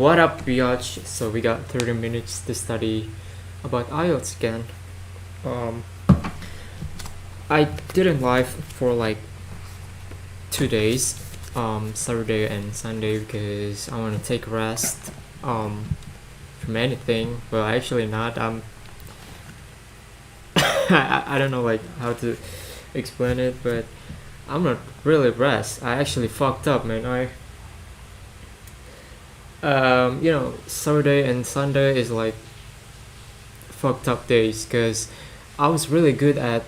What up, biatch? So we got 30 minutes to study about IELTS again. Um, I didn't live for like 2 days, Saturday and Sunday, because I want to take rest from anything. Well, actually not. I don't know like how to explain it, but I'm not really rest. I actually fucked up, man. Saturday and Sunday is like fucked up days because I was really good at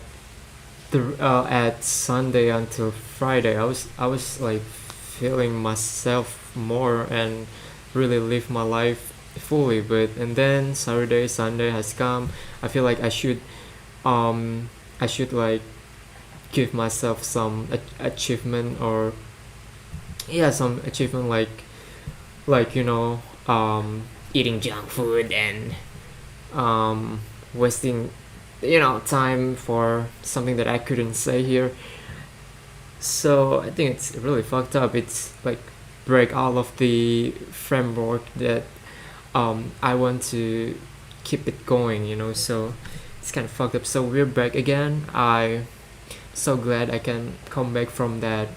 Sunday until Friday. I was like feeling myself more and really live my life fully. But and then Saturday, Sunday has come. I feel like I should like give myself some achievement, or yeah, some achievement like eating junk food and wasting time for something that I couldn't say here. So I think it's really fucked up. It's like break all of the framework that I want to keep it going. So it's kind of fucked up. So we're back again. I so glad I can come back from that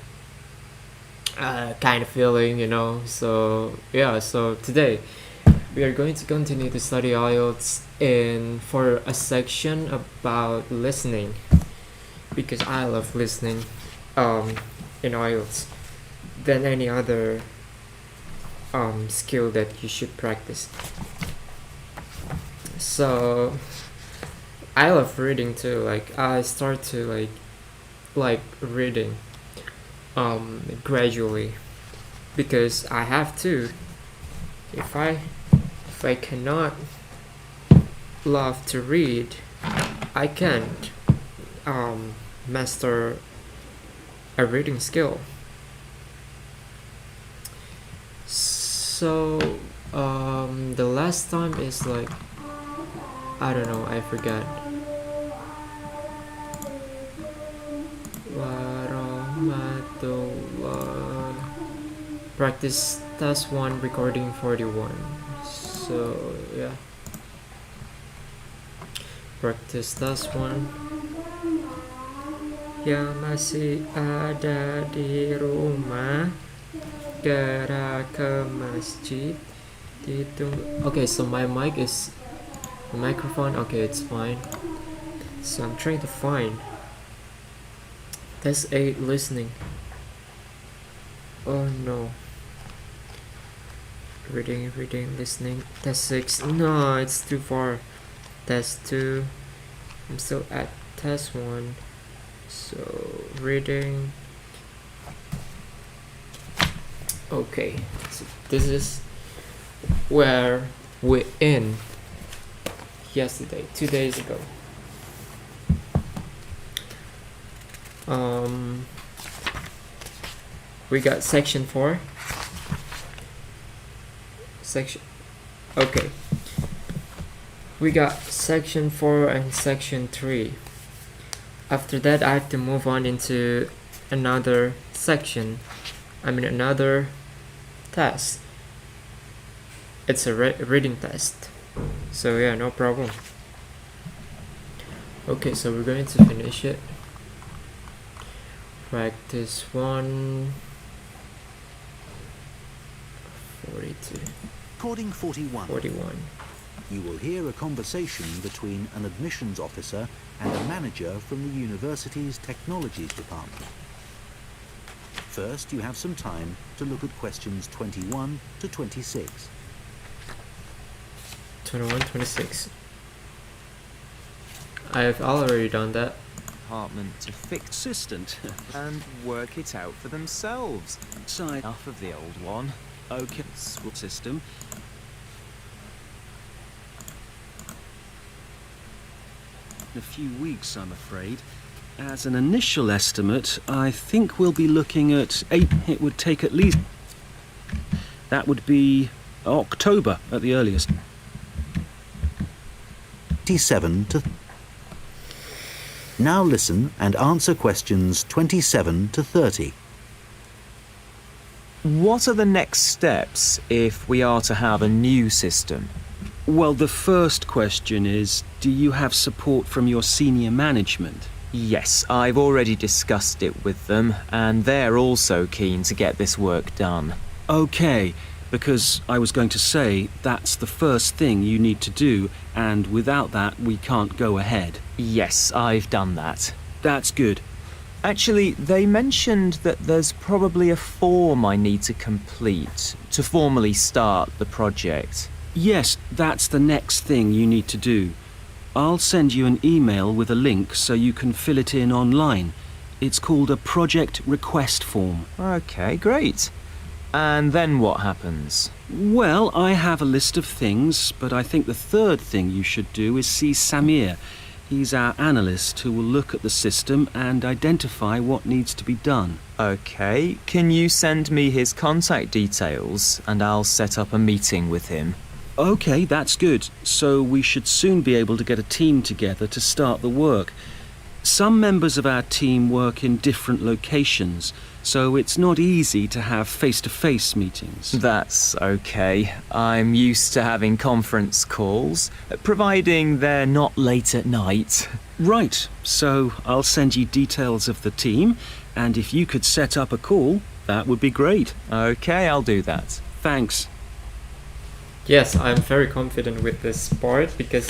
kind of feeling. So yeah, so today we are going to continue to study IELTS in for a section about listening, because I love listening in IELTS than any other skill that you should practice. So I love reading too. Like I start to like reading gradually, because I have to. If I cannot love to read, I can't master a reading skill. So the last time is like, I don't know, I forgot. Warahmatullah. Practice task 1, recording 41. So yeah, practice task 1. Ya masih ada di rumah, gerak ke masjid, ditunggu. Okay, so my microphone, okay, it's fine. So I'm trying to find test 8 listening. Oh no. Reading, listening. Test 6. No, it's too far. Test 2. I'm still at test 1. So reading. Okay. So this is where we end yesterday, 2 days ago. We got section 4. Okay, we got section 4 and section 3. After that I have to move on into another section, another test. It's a reading test, so yeah, no problem. Okay, so we're going to finish it. Practice 1, 42. Recording 41. You will hear a conversation between an admissions officer and a manager from the university's technologies department. First, you have some time to look at questions 21 to 26. 21, 26. I have already done that. Department to fix assistant and work it out for themselves. Side off of the old one. Okay, school system. In a few weeks, I'm afraid. As an initial estimate, I think we'll be looking at 8. It would take at least. That would be October at the earliest. 27 to. Now listen and answer questions 27 to 30. What are the next steps if we are to have a new system? Well, the first question is, do you have support from your senior management? Yes, I've already discussed it with them, and they're also keen to get this work done. Okay, because I was going to say that's the first thing you need to do, and without that we can't go ahead. Yes, I've done that. That's good. Actually, they mentioned that there's probably a form I need to complete to formally start the project. Yes, that's the next thing you need to do. I'll send you an email with a link so you can fill it in online. It's called a project request form. Okay, great. And then what happens? Well, I have a list of things, but I think the third thing you should do is see Samir. He's our analyst who will look at the system and identify what needs to be done. Okay, can you send me his contact details and I'll set up a meeting with him? Okay, that's good. So we should soon be able to get a team together to start the work. Some members of our team work in different locations, so it's not easy to have face-to-face meetings. That's okay. I'm used to having conference calls, providing they're not late at night. Right, so I'll send you details of the team, and if you could set up a call, that would be great. Okay, I'll do that. Thanks. Yes, I'm very confident with this part because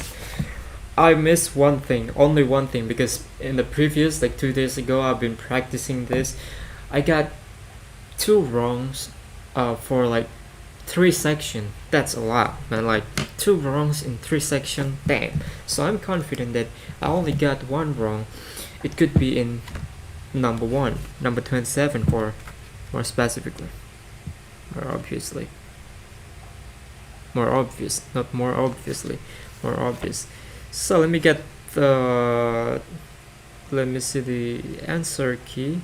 I missed one thing, only one thing, because in the previous, like 2 days ago, I've been practicing this. I got 2 wrongs for like 3 sections. That's a lot, man. Like 2 wrongs in 3 sections, damn. So I'm confident that I only got 1 wrong. It could be in number 1, number 27 for more specifically, more obviously. More obvious, not more obviously, more obvious. So let me get the, let me see the answer key.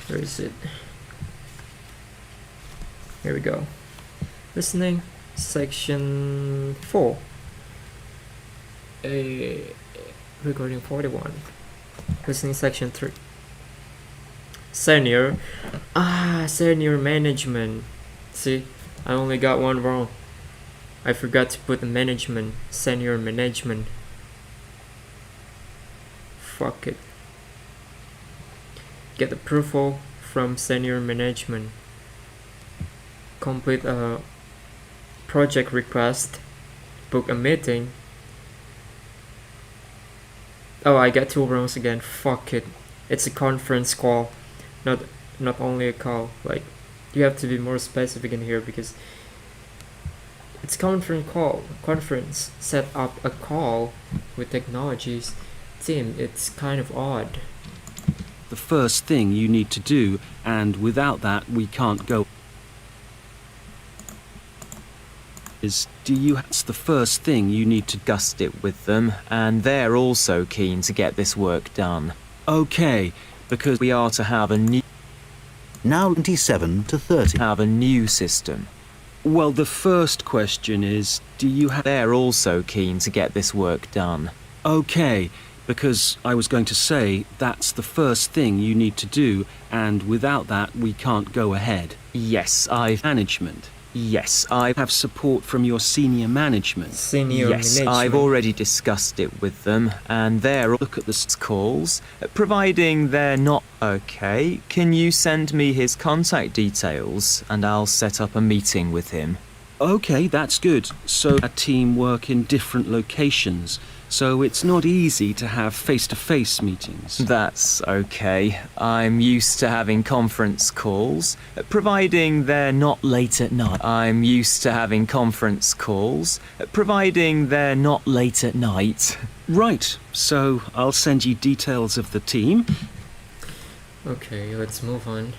Where is it? Here we go. Listening, section 4. Recording 41. Listening, section 3. Senior. Senior management. See, I only got 1 wrong. I forgot to put the management, senior management. Fuck it. Get approval from senior management. Complete a project request. Book a meeting. Oh, I got 2 wrongs again. Fuck it. It's a conference call, not only a call. Like, you have to be more specific in here because it's conference. Set up a call with technologies team. It's kind of odd. The first thing you need to do, and without that we can't go, is that's the first thing you need to Discussed it with them, and they're also keen to get this work done. Okay, because We are to have a Now 27 to 30. new system. well, the first question is, do you have... They're also keen to get this work done. Okay, because I was going to say that's the first thing you need to do, and without that we can't go ahead. Yes, I've Management. Yes, I Have support from your senior management. Senior Yes, management. I've already discussed it with them, and they're Look at the calls, providing they're not okay. Can you send me his contact details, and I'll set up a meeting with him? Okay, that's good. So our team work in different locations, so it's not easy to have face-to-face meetings. That's okay. I'm used to having conference calls, providing they're not late at night. I'm used to having conference calls, providing they're not late at night. Right, so I'll send you details of the team. Okay, let's move on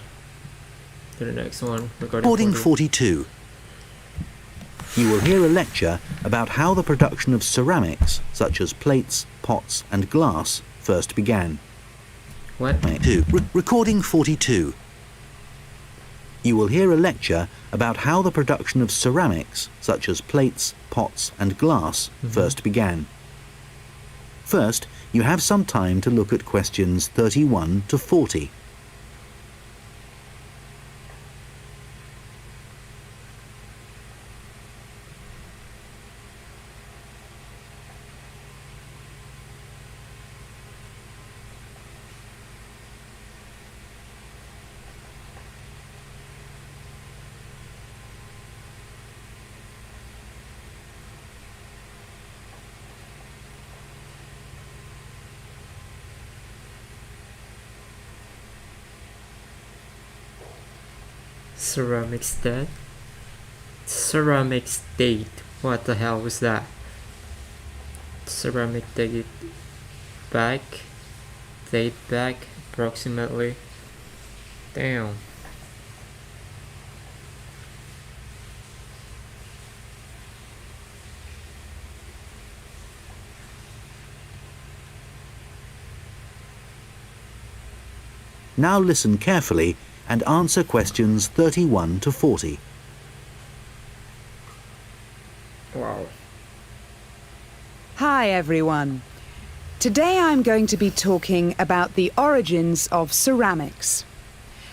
to the next one. Recording 42. You will hear a lecture about how the production of ceramics, such as plates, pots and glass, first began. What? Recording 42. You will hear a lecture about how the production of ceramics, such as plates, pots and glass, first began. First, you have some time to look at questions 31 to 40. Ceramics dead? Ceramics date. What the hell was that? Ceramic date back. Date back approximately. Damn. Now listen carefully and answer questions 31 to 40. Wow. Hi everyone. Today I'm going to be talking about the origins of ceramics.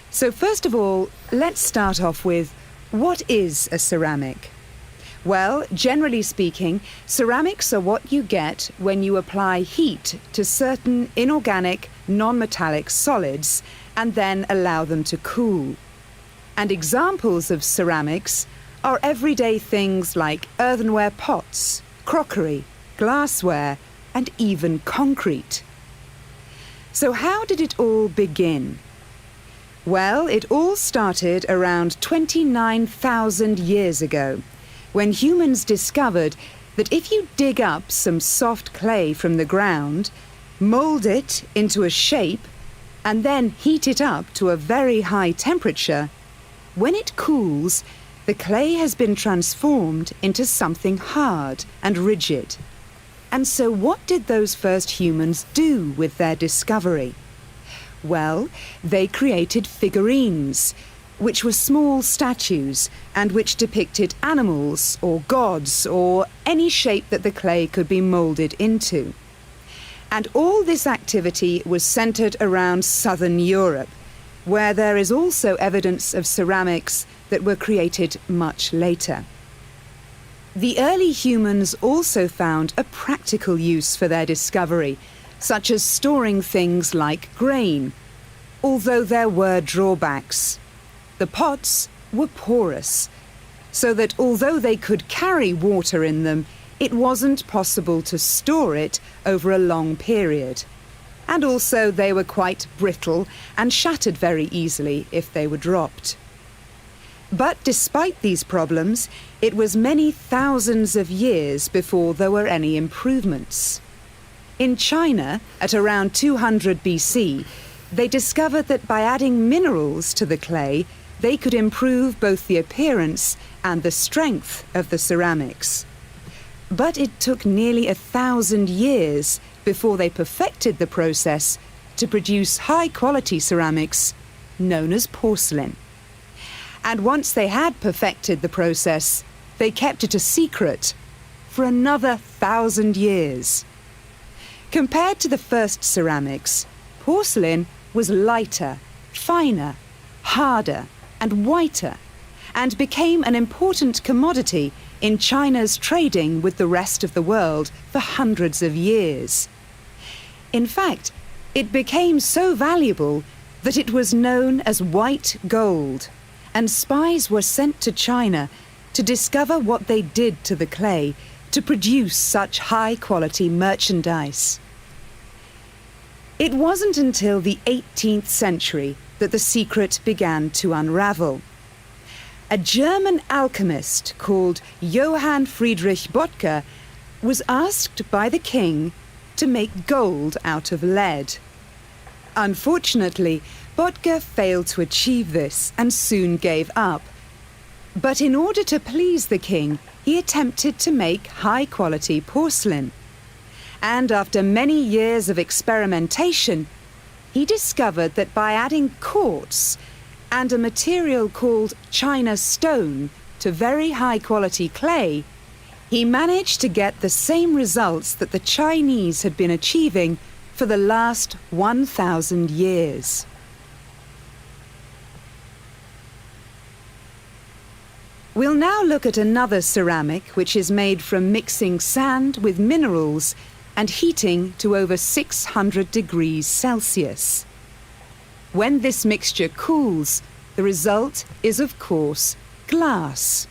So first of all, let's start off with, what is a ceramic? Well, generally speaking, ceramics are what you get when you apply heat to certain inorganic, non-metallic solids and then allow them to cool. And examples of ceramics are everyday things like earthenware pots, crockery, glassware, and even concrete. So how did it all begin? Well, it all started around 29,000 years ago, when humans discovered that if you dig up some soft clay from the ground, mould it into a shape, and then heat it up to a very high temperature, when it cools, the clay has been transformed into something hard and rigid. And so what did those first humans do with their discovery? Well, they created figurines, which were small statues and which depicted animals or gods or any shape that the clay could be moulded into. And all this activity was centered around southern Europe, where there is also evidence of ceramics that were created much later. The early humans also found a practical use for their discovery, such as storing things like grain, although there were drawbacks. The pots were porous, so that although they could carry water in them, it wasn't possible to store it over a long period. And also they were quite brittle and shattered very easily if they were dropped. But despite these problems, it was many thousands of years before there were any improvements. In China, at around 200 BC, they discovered that by adding minerals to the clay, they could improve both the appearance and the strength of the ceramics. But it took nearly 1,000 years before they perfected the process to produce high-quality ceramics known as porcelain. And once they had perfected the process, they kept it a secret for another 1,000 years. Compared to the first ceramics, porcelain was lighter, finer, harder, and whiter, and became an important commodity in China's trading with the rest of the world for hundreds of years. In fact, it became so valuable that it was known as white gold, and spies were sent to China to discover what they did to the clay to produce such high-quality merchandise. It wasn't until the 18th century that the secret began to unravel. A German alchemist called Johann Friedrich Böttger was asked by the king to make gold out of lead. Unfortunately, Böttger failed to achieve this and soon gave up. But in order to please the king, he attempted to make high-quality porcelain. And after many years of experimentation, he discovered that by adding quartz and a material called China stone to very high-quality clay, he managed to get the same results that the Chinese had been achieving for the last 1,000 years. We'll now look at another ceramic which is made from mixing sand with minerals and heating to over 600 degrees Celsius. When this mixture cools, the result is, of course, glass.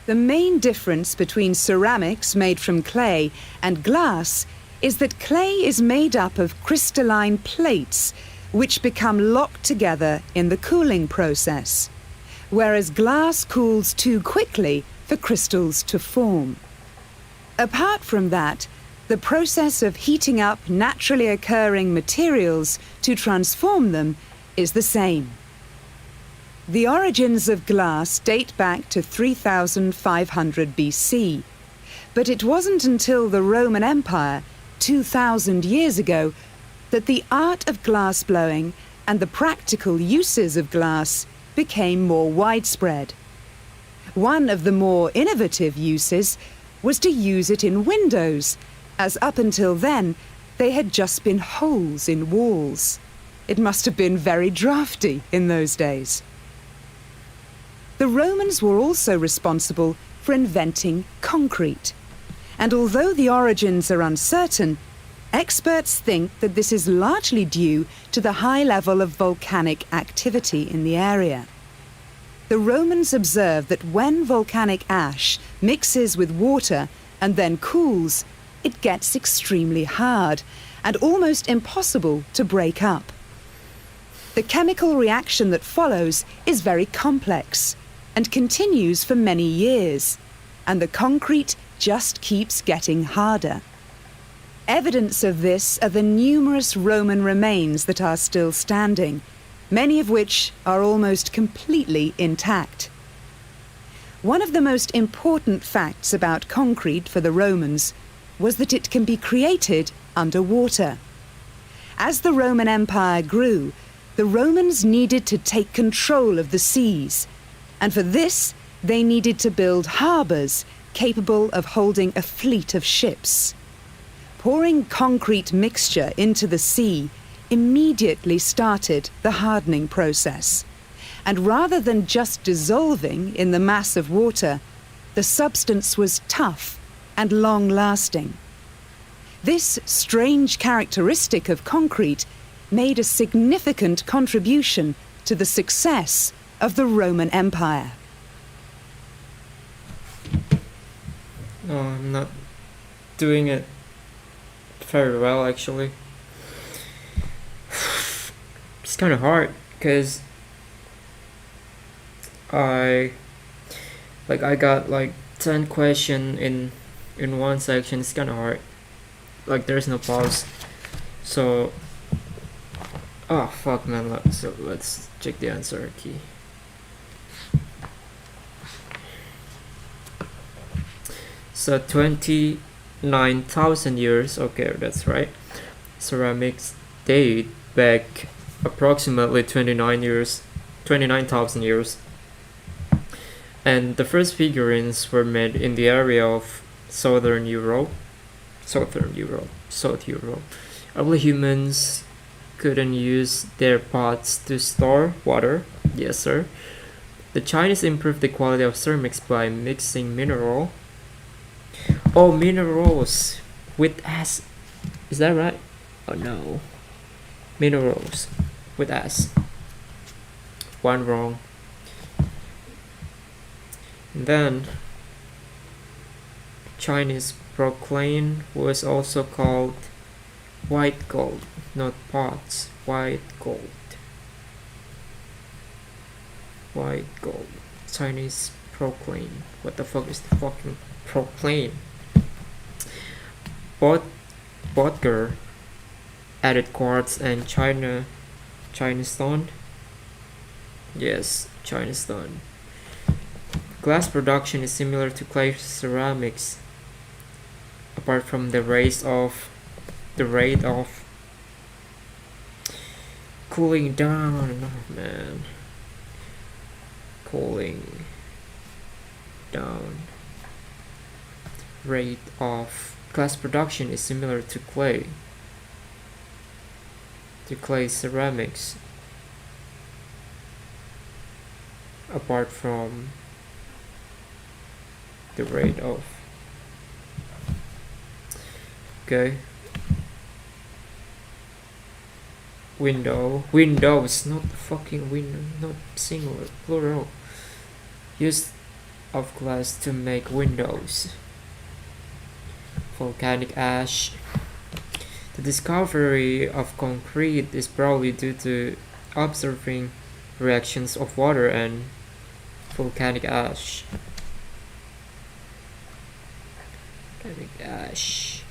The main difference between ceramics made from clay and glass is that clay is made up of crystalline plates which become locked together in the cooling process. whereas glass cools too quickly for crystals to form. Apart from that, the process of heating up naturally occurring materials to transform them is the same. The origins of glass date back to 3500 BC, but it wasn't until the Roman Empire, 2000 years ago, that the art of glass blowing and the practical uses of glass became more widespread. One of the more innovative uses was to use it in windows, as up until then they had just been holes in walls. It must have been very drafty in those days. The Romans were also responsible for inventing concrete, and although the origins are uncertain, experts think that this is largely due to the high level of volcanic activity in the area. The Romans observed that when volcanic ash mixes with water and then cools, it gets extremely hard and almost impossible to break up. The chemical reaction that follows is very complex and continues for many years, and the concrete just keeps getting harder. Evidence of this are the numerous Roman remains that are still standing, many of which are almost completely intact. One of the most important facts about concrete for the Romans was that it can be created underwater. As the Roman Empire grew, the Romans needed to take control of the seas, and for this they needed to build harbours capable of holding a fleet of ships. Pouring concrete mixture into the sea immediately started the hardening process, and rather than just dissolving in the mass of water, the substance was tough and long-lasting. This strange characteristic of concrete made a significant contribution to the success of the Roman Empire. No, I'm not doing it very well, actually. It's kind of hard because I got like 10 questions in one section. It's kind of hard. Like there's no pause. So oh fuck man, let's check the answer key. So 29,000 years, okay, that's right. Ceramics date back approximately 29,000 years. And the first figurines were made in the area of South Europe. Early humans couldn't use their pots to store water. Yes, sir. The Chinese improved the quality of ceramics by mixing minerals with acid. Is that right? Oh no. Minerals with acid. One wrong. And then Chinese porcelain was also called white gold, not pots. White gold. White gold. Chinese porcelain. What the fuck is the fucking porcelain? Botger added quartz and Chinese stone. Yes, Chinese stone. Glass production is similar to clay ceramics, apart from the rate of cooling down. Oh, man, cooling down. Rate of glass production is similar to clay ceramics, apart from the rate of. Okay. Windows, not fucking window, not singular, plural. Use of glass to make windows. Volcanic ash. The discovery of concrete is probably due to observing reactions of water and volcanic ash. Volcanic ash.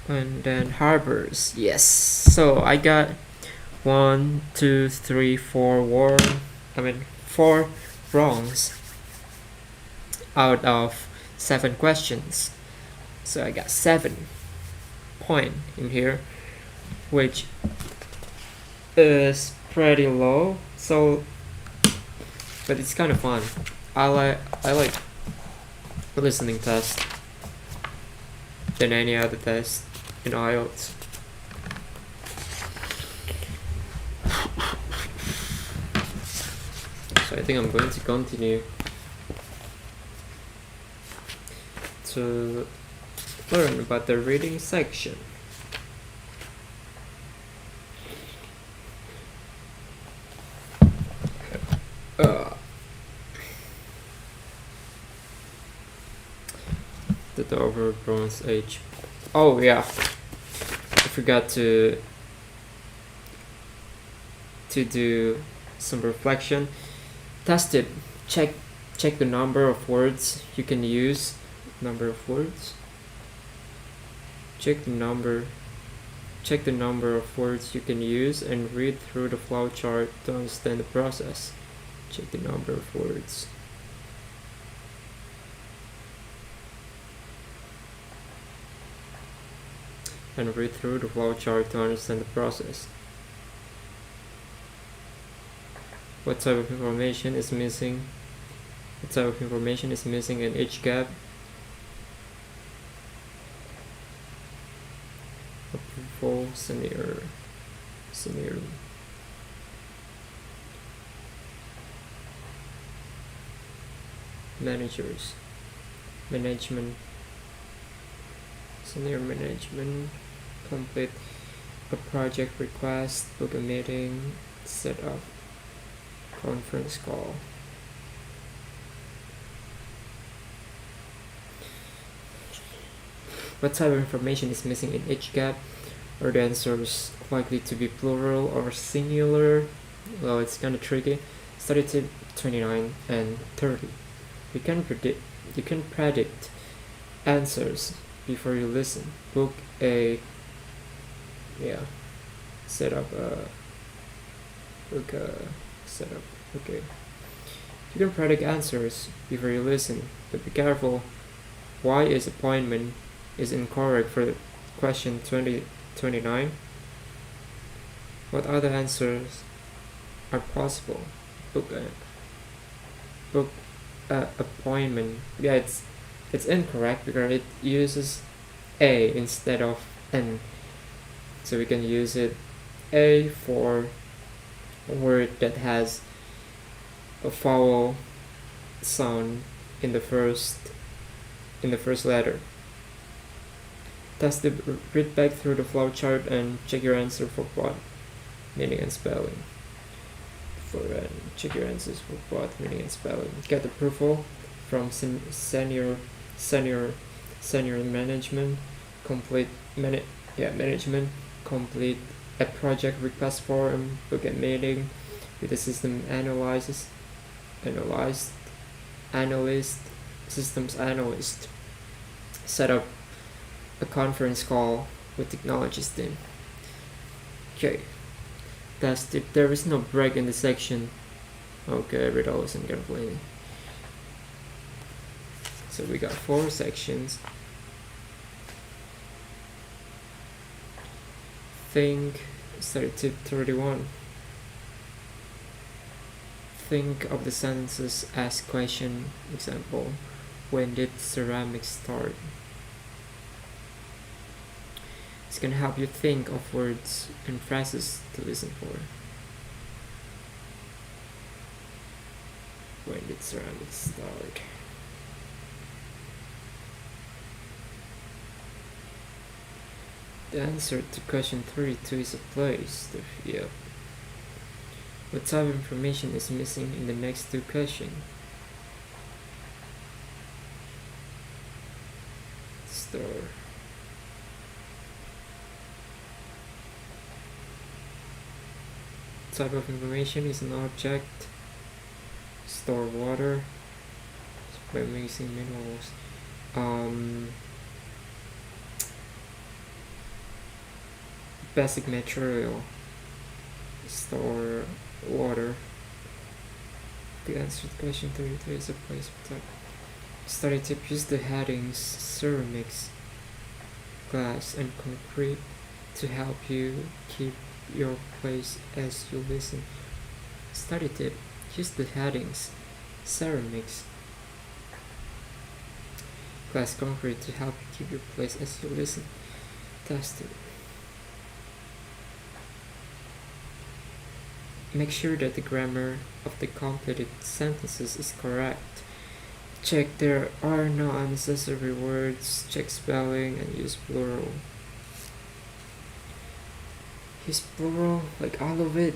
And then harbors. Yes. So I got 1, 2, 3, 4 4 wrongs out of 7 questions. So I got 7 point in here, which is pretty low. So, but it's kind of fun. I like listening test than any other test in IELTS. So I think I'm going to continue to learn about the reading section. The Dover Bronze Age. Oh yeah, I forgot to do some reflection. Test it. Check the number of words you can use. Number of words. Check the number of words you can use and read through the flowchart to understand the process. Check the number of words. And read through the flowchart to understand the process. What type of information is missing? What type of information is missing in each gap? Approval, senior. Managers. Management. Senior management. Complete a project request, book a meeting, set up conference call. What type of information is missing in each gap? Are the answers likely to be plural or singular? Well, it's kind of tricky. Study tip 29 and 30. You can predict answers before you listen. Book a setup. Okay. You can predict answers before you listen, but be careful. Why is appointment is incorrect for question 29? What other answers are possible? Book appointment. Yeah, it's incorrect because it uses a instead of n. So we can use it a for a word that has a vowel sound in the first letter. Test it, read back through the flowchart and check your answer for plot, meaning and spelling. Check your answers for plot, meaning and spelling. Get approval from senior management. Management. Complete a project request form. Book a meeting with the system systems analyst. Set up a conference call with technologies team. Okay. Test if there is no break in the section. Okay, read all listen carefully. So we got 4 sections. Think, study tip 31. Think of the sentences as question. Example, when did ceramics start? It's gonna help you think of words and phrases to listen for. When did ceramics start? The answer to question 32 is a place. Yep. What type of information is missing in the next 2 questions? Store. Type of information is an object. store water by mixing minerals. Basic material, store water. The answer to question 33 is a place for that. Study tip: use the headings ceramics, glass, and concrete to help you keep your place as you listen. Study tip: use the headings ceramics, glass, concrete to help you keep your place as you listen. Test it. Make sure that the grammar of the completed sentences is correct. Check there are no unnecessary words. Check spelling and use plural. Use plural, like all of it?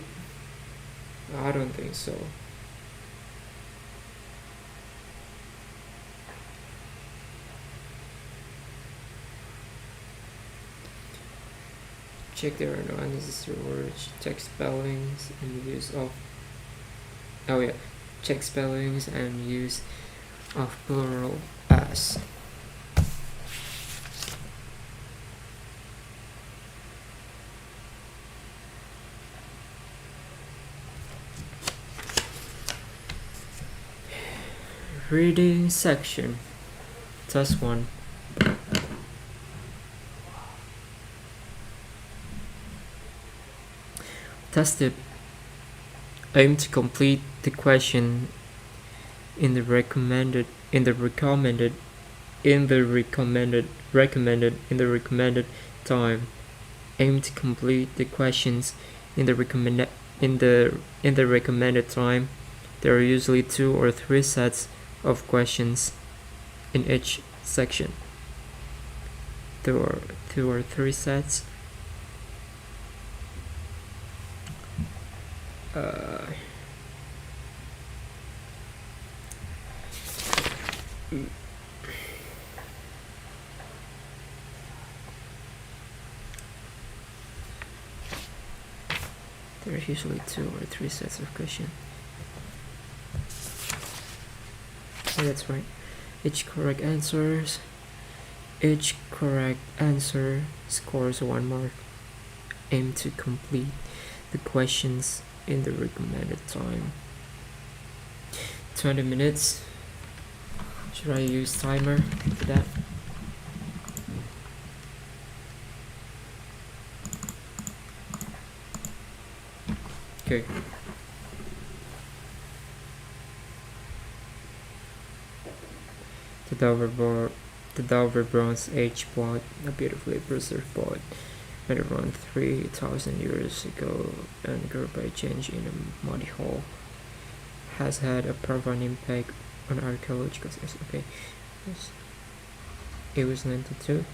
I don't think so. Check there are no unnecessary words. Check spellings and use of. Oh yeah, check spellings and use of plural as. Reading section. Test 1. Test tip. Aim to complete the question in the recommended time. Aim to complete the questions in the recommended time. There are usually 2 or 3 sets of questions in each section. There are 2 or 3 sets. There are usually 2 or 3 sets of questions. Oh, that's right. Each correct answer scores 1 mark. Aim to complete the questions in the recommended time. 20 minutes. Should I use timer for that? Okay. The Dover Bronze Age plot, a beautifully preserved plot made around 3,000 years ago and grew by change in a muddy hole, has had a profound impact on archaeological sites. Okay, yes. It was 92.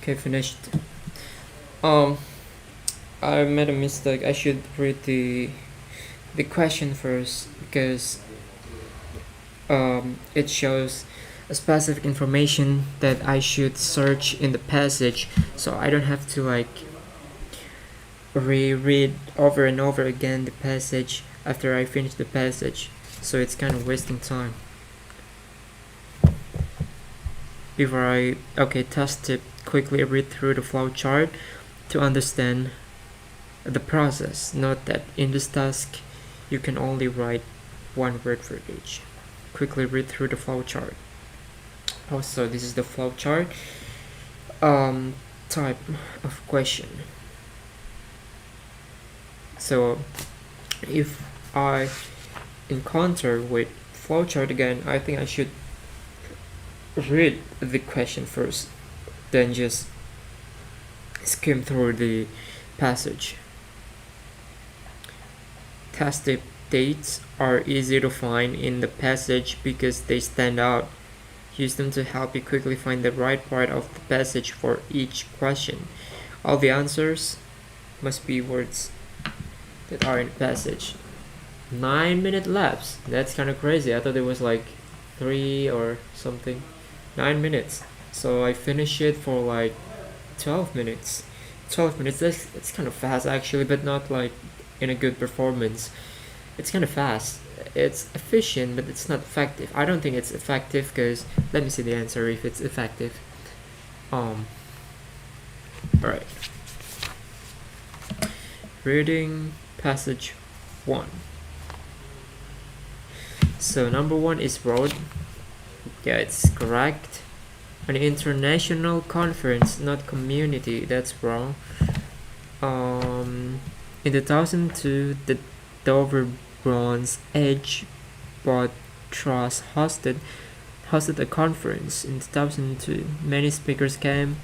Okay, finished. Um, I made a mistake. I should read the question first because it shows a specific information that I should search in the passage, so I don't have to like reread over and over again the passage after I finish the passage. So it's kind of wasting time. Before I test it, quickly read through the flowchart to understand the process. Note that in this task you can only write one word for each. Quickly read through the flowchart. Also, this is the flowchart. Type of question. So if I encounter with flowchart again, I think I should read the question first, then just skim through the passage. Task dates are easy to find in the passage because they stand out. Use them to help you quickly find the right part of the passage for each question. All the answers must be words that are in the passage. 9-minute lapse. That's kind of crazy. I thought it was like 3 or something. 9 minutes. So I finished it for like 12 minutes. 12 minutes. That's kind of fast actually, but not like in a good performance. It's kind of fast. It's efficient, but it's not effective. I don't think it's effective because let me see the answer if it's effective. Alright. Reading passage 1. So number 1 is road. Yeah, it's correct. An international conference, not community. That's wrong. In 2002, the Dover Bronze Age Boat Trust hosted a conference in 2002. Many speakers came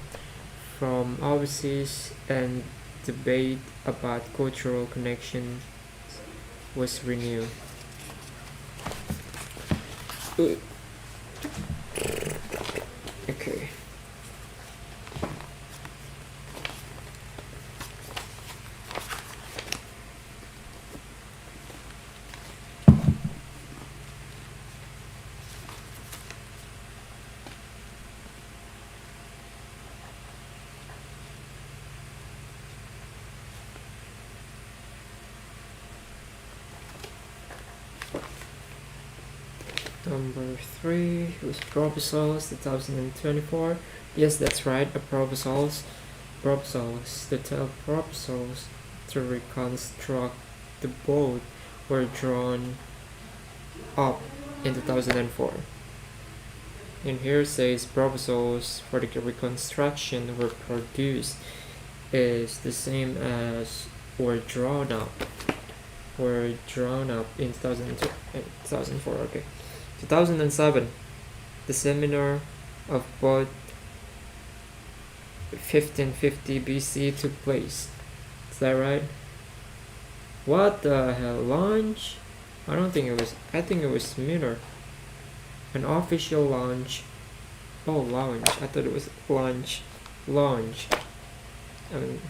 from overseas and debate about cultural connections was renewed. Okay. Number 3 was proposals 2024. Yes, that's right. Proposals the 12 proposals to reconstruct the boat were drawn up in 2004. And here says proposals for the reconstruction were produced is the same as were drawn up in 2004. Okay. 2007, the seminar of both 1550 BC took place. Is that right? What the hell? Launch? I think it was seminar. An official launch. Oh, launch. I thought it was launch. Launch. I mean,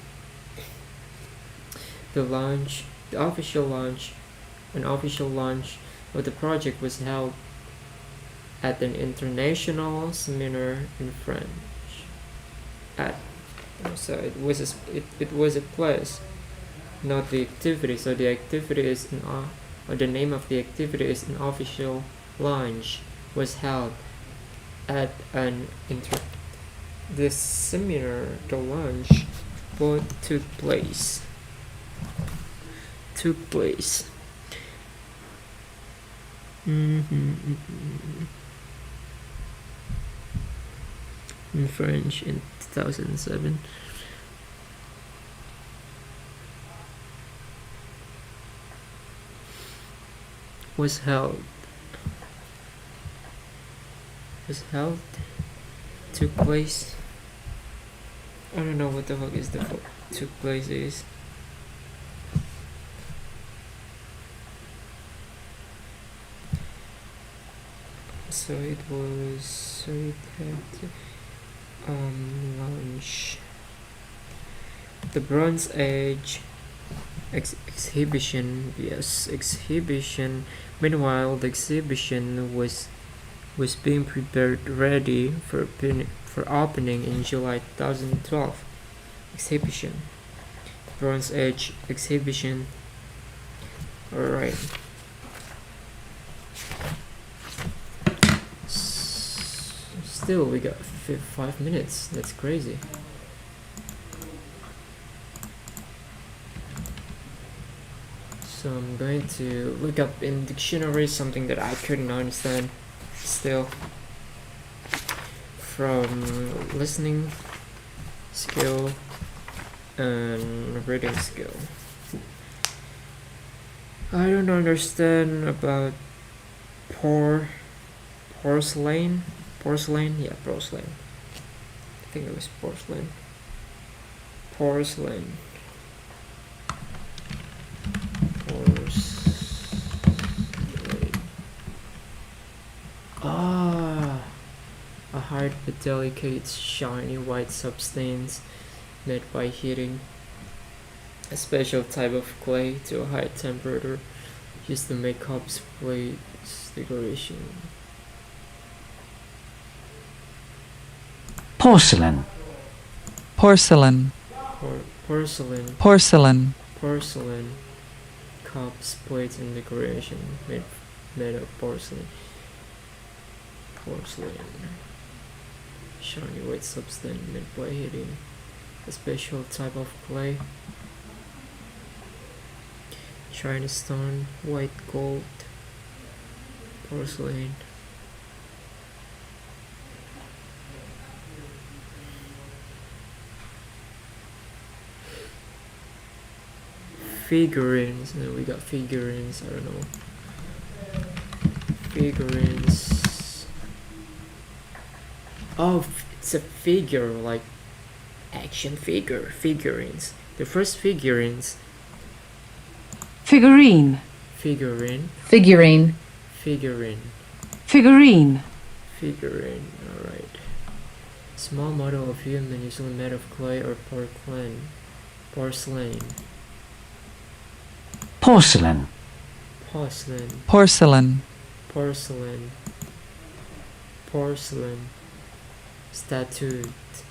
an official launch of the project was held at an international seminar in French. So it was a place, not the activity. So the activity is or the name of the activity is an official launch was held at an the seminar. The launch both took place. In French in 2007. Was held, took place. I don't know what the fuck is the took place is. So it was, Launch. The Bronze Age exhibition. Yes, exhibition. Meanwhile, the exhibition was being prepared ready for opening in July 2012. Exhibition. Bronze Age exhibition. Alright. Still, we got 5 minutes. That's crazy. So I'm going to look up in dictionary something that I couldn't understand still. From listening skill and reading skill. I don't understand about porcelain. Porcelain? Yeah, porcelain. I think it was porcelain. Porcelain. Ah, a hard but delicate, shiny white substance made by heating a special type of clay to a high temperature used to make cups, plates, decoration. Porcelain. Porcelain. Porcelain. Porcelain. Porcelain. Cups, plates, and decoration made of porcelain. Porcelain. Shiny white substance made by heating a special type of clay. China stone, white gold, porcelain. Figurines, and we got figurines, I don't know. Figurines. Oh, it's a figure, like action figure, figurines. The first figurines. Figurine. Figurine. Figurine. Figurine. Figurine. Figurine, alright. Small model of human usually made of clay or porcelain. Porcelain. Porcelain. Porcelain. Porcelain. Porcelain. Porcelain. Statuette.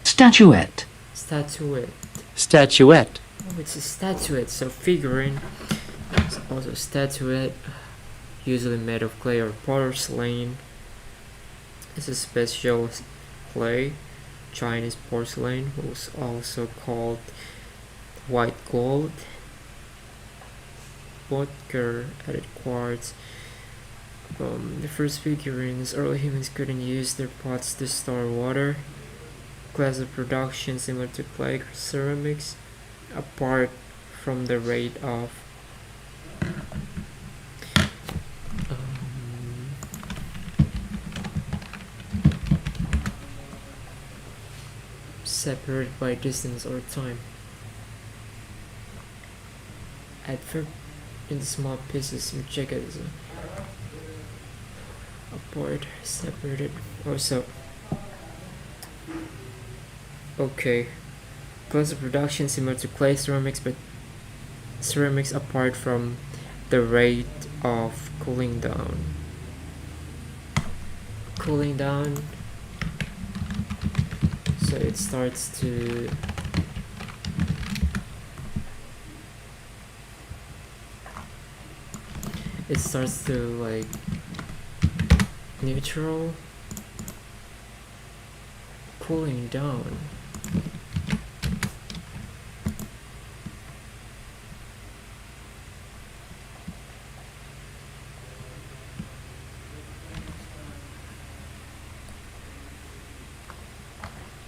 Statuette. Statuette. Statuette. Oh, it's a statuette, so figurine. It's also statuette, usually made of clay or porcelain. It's a special clay. Chinese porcelain was also called white gold. Vodka added quartz. The first figurines, early humans couldn't use their pots to store water. Class of production similar to clay ceramics, apart from the rate of separated by distance or time. Adverb in small pieces and check it as apart, separated, also. Okay. Class of production similar to clay ceramics, but ceramics apart from the rate of cooling down. Cooling down. So it starts to like neutral, cooling down.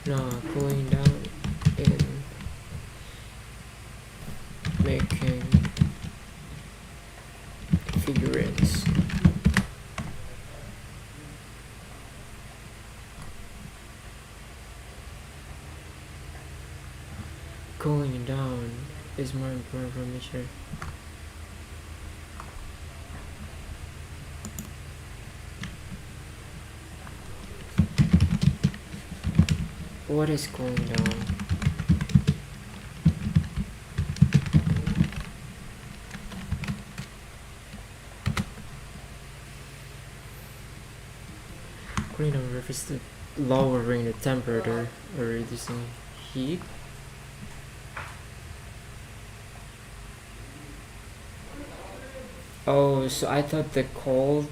No, cooling down in making figurines. Cooling down is more important for me, sure. What is going down? Cooling down refers to lowering the temperature or reducing heat. Oh, so I thought the cold,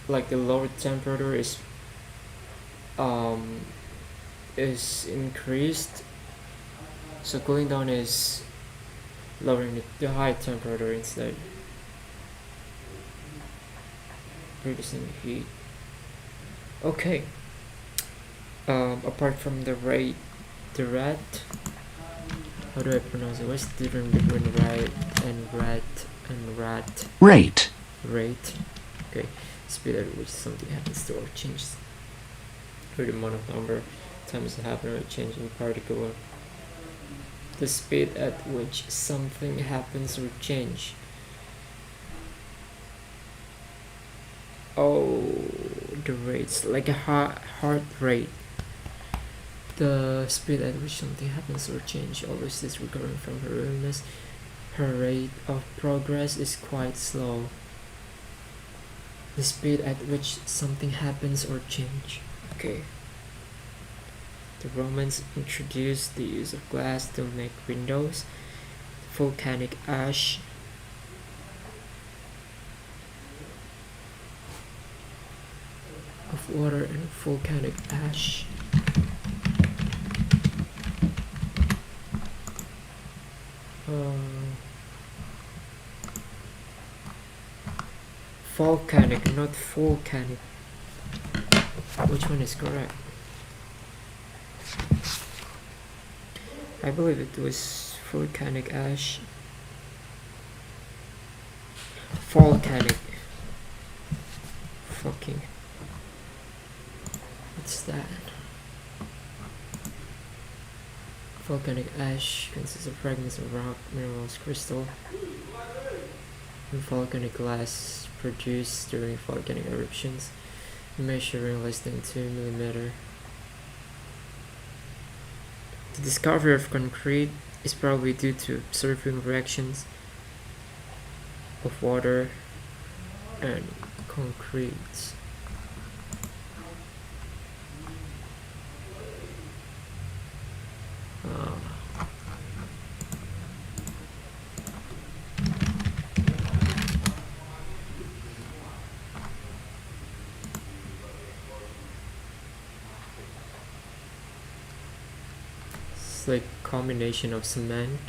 like the lower temperature is increased. So cooling down is lowering the high temperature instead. Reducing heat. Okay. Apart from the rat, how do I pronounce it? What's the difference between rat and rat? Rate. Rate. Okay. Speed at which something happens to or changes. Or the amount of number of times it happens or change in particular. The speed at which something happens or change. Oh, the rates, like a heart rate. The speed at which something happens or change always is recovering from her illness. Her rate of progress is quite slow. The speed at which something happens or change. Okay. The Romans introduced the use of glass to make windows. Volcanic ash of water and volcanic ash. Volcanic, not volcanic. Which one is correct? I believe it was volcanic ash. Volcanic. Fucking. What's that? Volcanic ash consists of fragments of rock, minerals, crystal, and volcanic glass produced during volcanic eruptions, measuring less than 2 mm. The discovery of concrete is probably due to observing reactions of water and concrete. It's like combination of cement.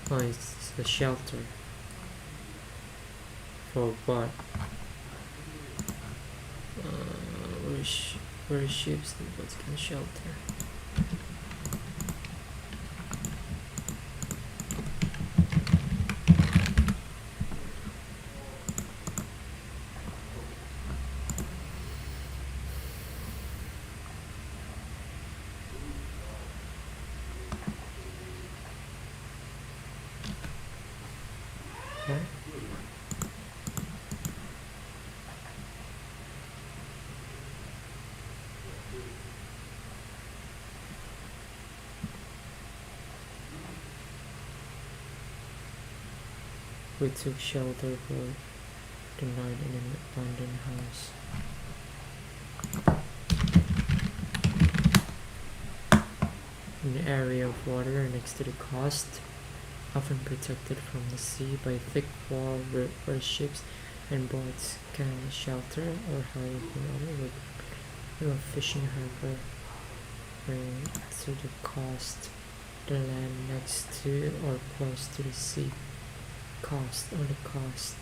Oh, it's a shelter. For what? Where is ships and what can shelter? What? We took shelter for the night in an abandoned house. In an area of water next to the coast, often protected from the sea by a thick wall where ships and boats can shelter or hide in other with a fishing harbor to the coast, the land next to or close to the sea. Coast on the coast,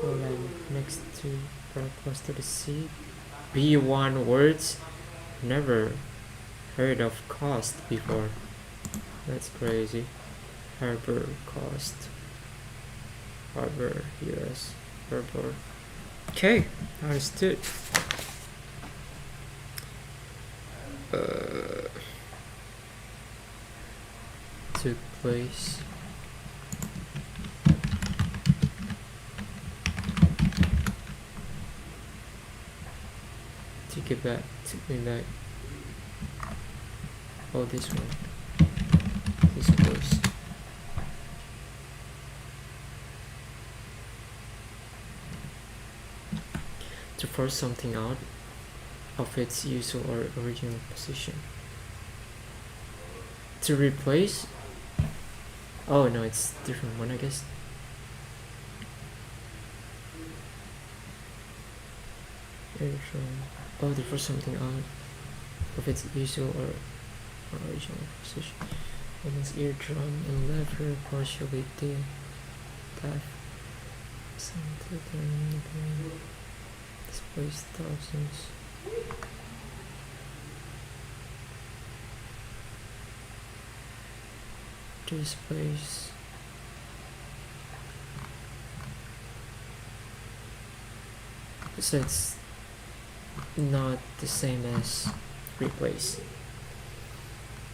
or land next to from close to the sea. B1 words. Never heard of cost before. That's crazy. Harbor cost. Harbor, US. Harbor. Okay, understood. Took place. Take it back. Took me back. Oh, this one. This place. To force something out of its usual or original position. To replace. Oh no, it's different one, I guess. Oh, to force something out of its usual or original position. And his eardrum and lever partially did that. Something displays thousands. Displays so it's not the same as replace.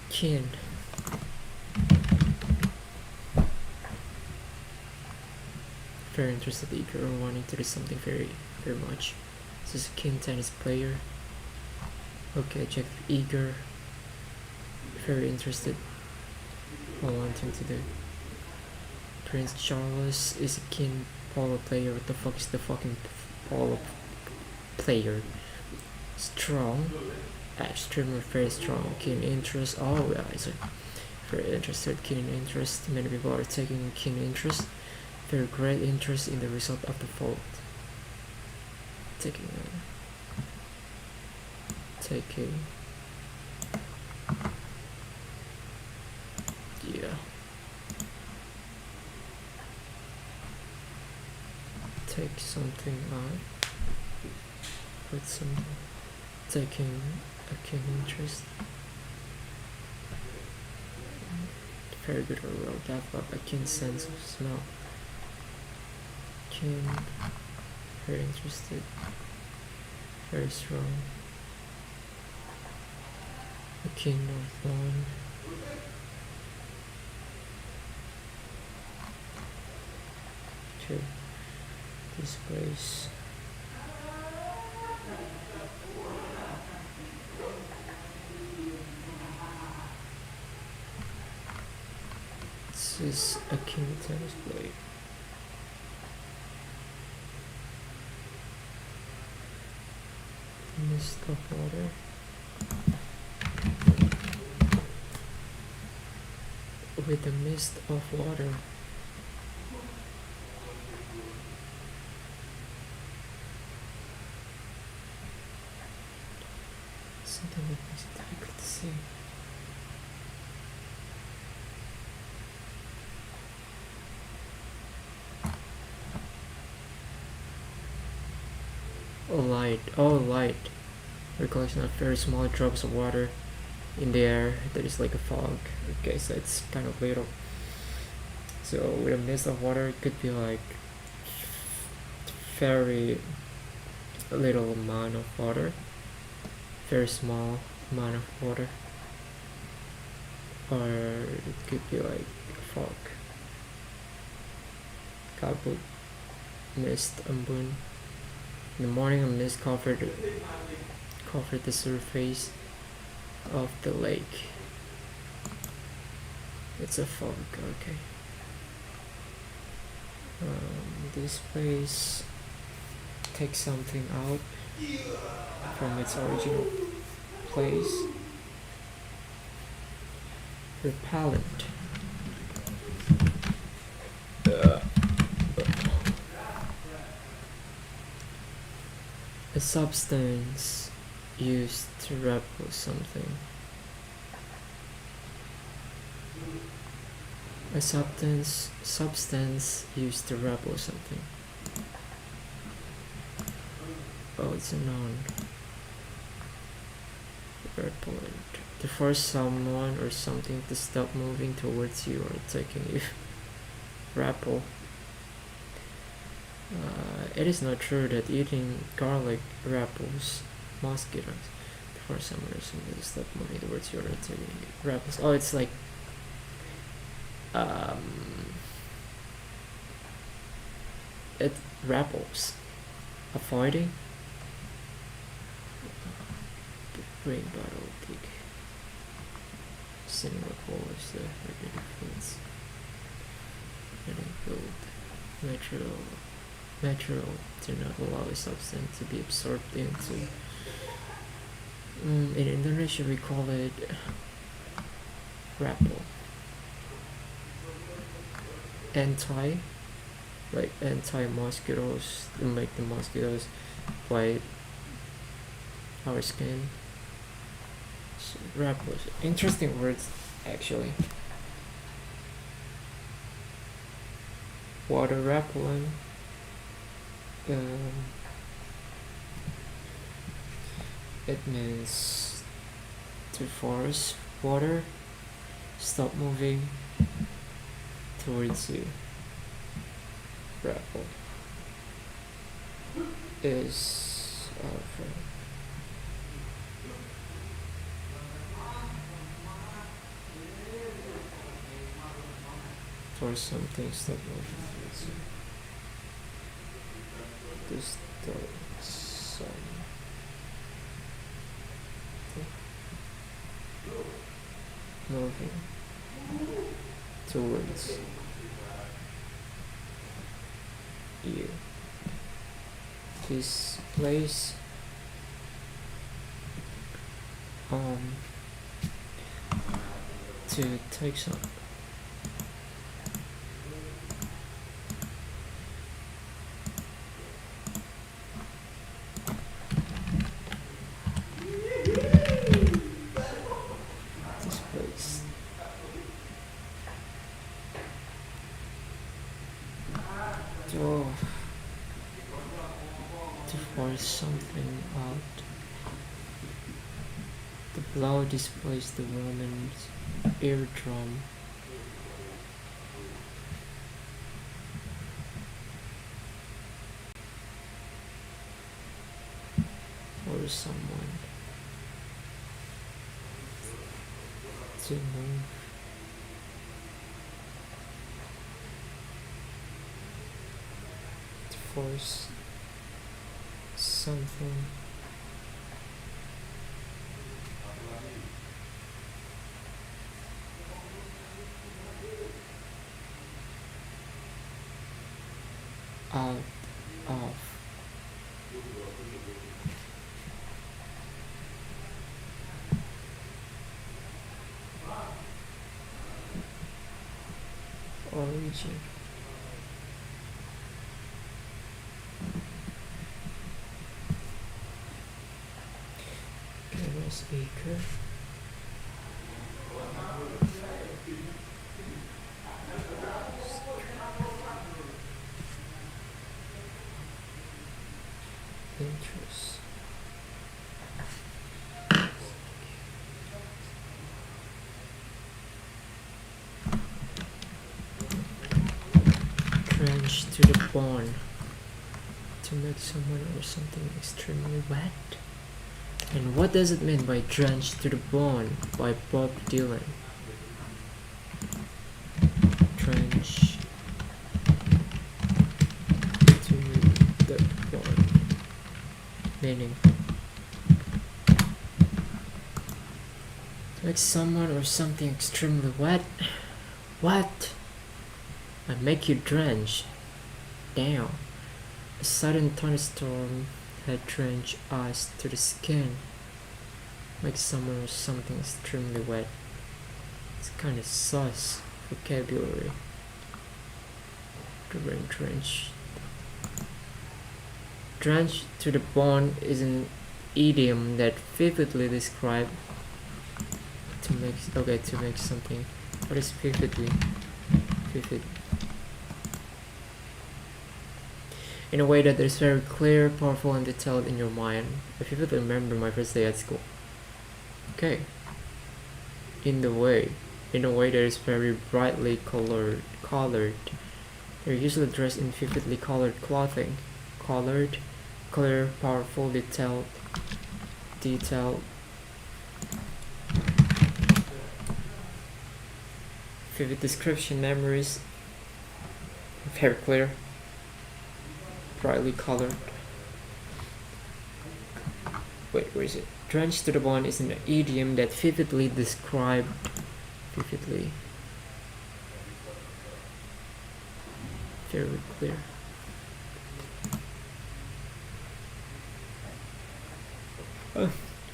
Kin. Very interested, eager, or wanting to do something very much. This is a kin tennis player. Okay, check eager. Very interested. Or wanting to do. Prince Charles is a kin polo player. What the fuck is the fucking polo player? Strong. Extremely very strong. Keen interest. Oh, yeah, it's a very interested. Keen interest. Many people are taking keen interest. Very great interest in the result of the vote. Taking. Yeah. Take something out. Put some. Taking a keen interest. Very good or well developed a keen sense of smell. Keen, very interested, very strong. A keen north lawn. Two. This place. This is a king tennis blade. Mist of water. With the mist of water. Something that makes it difficult to see. Light. Recollection of very small drops of water in the air. There is like a fog. Okay, so it's kind of little. So with a mist of water, it could be like very little amount of water, very small amount of water, or it could be like fog, kabut, mist, embun. In the morning, a mist covered the surface of the lake. It's a fog, okay. This place takes something out from its original place. Repellent. A substance used to repel something. A substance used to repel something. Oh, it's a noun. Repellent. To force someone or something to stop moving towards you or attacking you. Rappel. It is not true that eating garlic rappels mosquitoes. To force someone or something to stop moving towards you or attacking you. Rappels. Oh, it's like it rappels. Avoiding. Green bottle tick. Sitting with walls the regular foods. And include natural do not allow a substance to be absorbed into. In Indonesia we call it rappel. Anti-mosquitoes to make the mosquitoes bite our skin. So, rappels. Interesting words actually. Water repellent. It means to force water stop moving towards you. Rappel is for something stop moving towards you. To start some moving towards you. This place to take some. This place. To force something out. The blow displaced the woman's eardrum. Or someone to move. To force something out of origin. Camera speaker. Interest. Trench to the bone. To make someone or something extremely wet. And what does it mean by drenched to the bone by Bob Dylan? Trench to the bone. Meaning to make someone or something extremely wet. What? I make you drench. Damn. A sudden thunderstorm had drenched ice to the skin. Make someone or something extremely wet. It's kind of sus vocabulary. Drench. Drenched to the bone is an idiom that vividly describes to make something. What is vivid? in a way that is very clear, powerful, and detailed in your mind. I vividly remember my first day at school. Okay. In a way that is very brightly colored. They're usually dressed in vividly colored clothing. Colored, clear, powerful, detailed. Vivid description, memories. Very clear. Brightly colored. Wait, where is it? Drenched to the bone is an idiom that vividly described. Vividly. Very clear.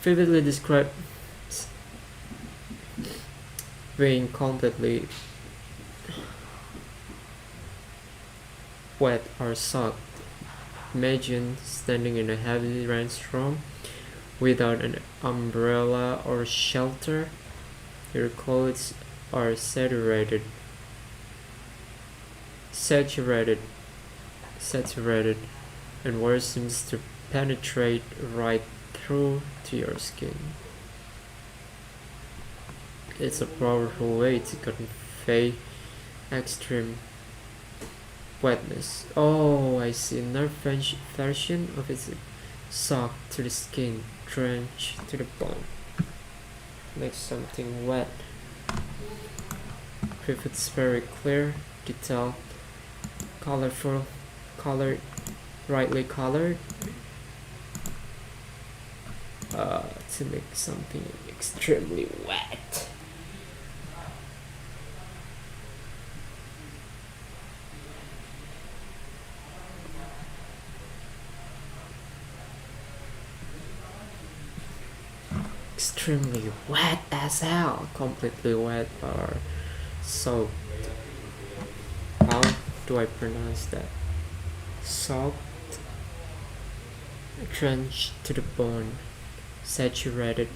Vividly described being completely wet or soaked. Imagine standing in a heavy rainstorm without an umbrella or shelter. Your clothes are saturated, and water seems to penetrate right through to your skin. It's a powerful way to convey extreme wetness. Oh, I see. Another version of it: soaked to the skin, drenched to the bone. Makes something wet. If it's very clear, detailed, colorful, colored, brightly colored. To make something extremely wet. Extremely wet as hell. Completely wet or soaked. How do I pronounce that? Soaked, drenched to the bone, saturated.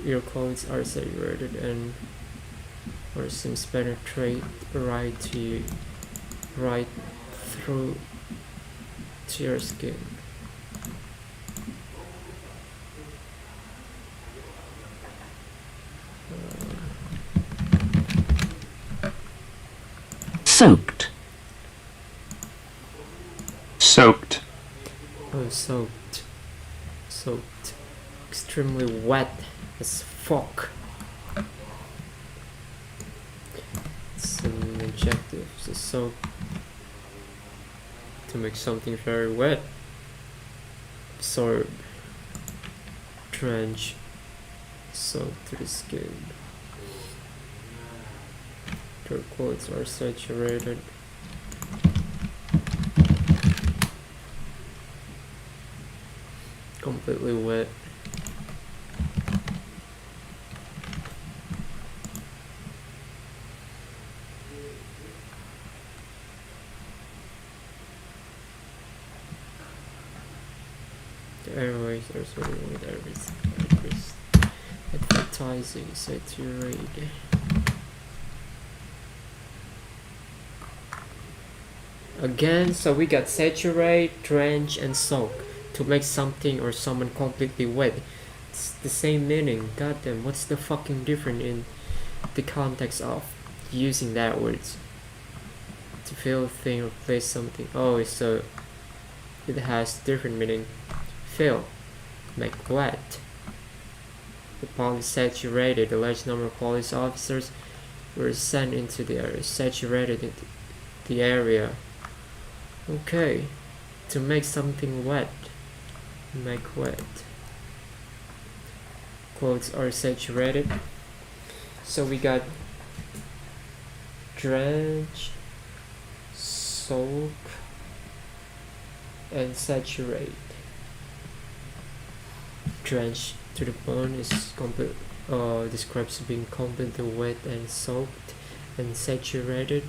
Your clothes are saturated and or seems penetrate right through to your skin. Soaked. Soaked. Oh, soaked. Extremely wet as fuck. It's an adjective. So soak. To make something very wet. Absorb. Drench. Soak to the skin. Your clothes are saturated. Completely wet. The airways are swimming with everything. Advertising saturated. Again, so we got saturate, drench, and soak to make something or someone completely wet. It's the same meaning. Goddamn, what's the fucking difference in the context of using that words? To fill a thing or place something. Oh, so it has different meaning. Fill, make wet. The police saturated. A large number of police officers were sent into the area. Saturated the area. Okay, to make something wet. Make wet. Clothes are saturated. So we got drench, soak, and saturate. Drench to the bone is describes being completely wet and soaked, and saturated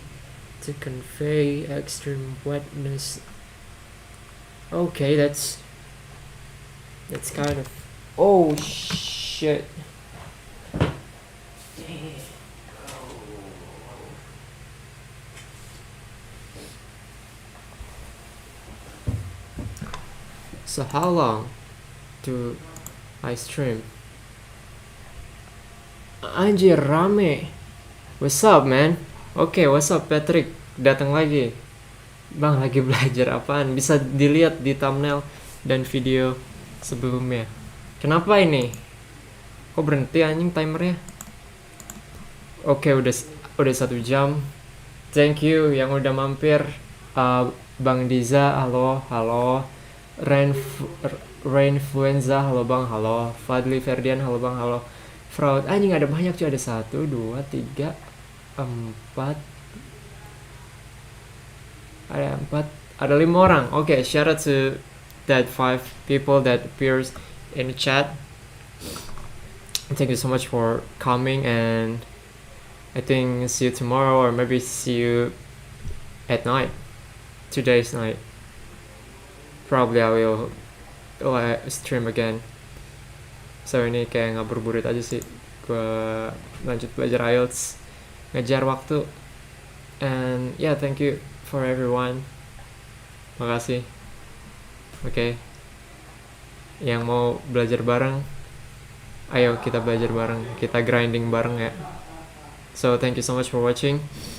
to convey extreme wetness. Okay, that's kind of. Oh shit. So how long to I stream? Anjir rame. What's up man? Oke, what's up Patrick? Datang lagi. Bang lagi belajar apaan? Bisa dilihat di thumbnail dan video sebelumnya. Kenapa ini? Kok berhenti anjing timernya? Oke, udah 1 jam. Thank you yang udah mampir. Bang Diza, halo. Rainfluenza, halo bang, halo. Fadli Ferdian, halo bang, halo. Fraud, anjing ada banyak cuy, ada 1, 2, 3, 4. Ada 4, ada 5 orang. Oke, shout out to that 5 people that appears in the chat. Thank you so much for coming, and I think see you tomorrow, or maybe see you at night. Today's night. Probably I will stream again. So ini kayak ngabuburit aja sih. Gue lanjut belajar IELTS, ngejar waktu. And yeah, thank you for everyone. Makasih. Oke. Yang mau belajar bareng, ayo kita belajar bareng, kita grinding bareng ya. So thank you so much for watching.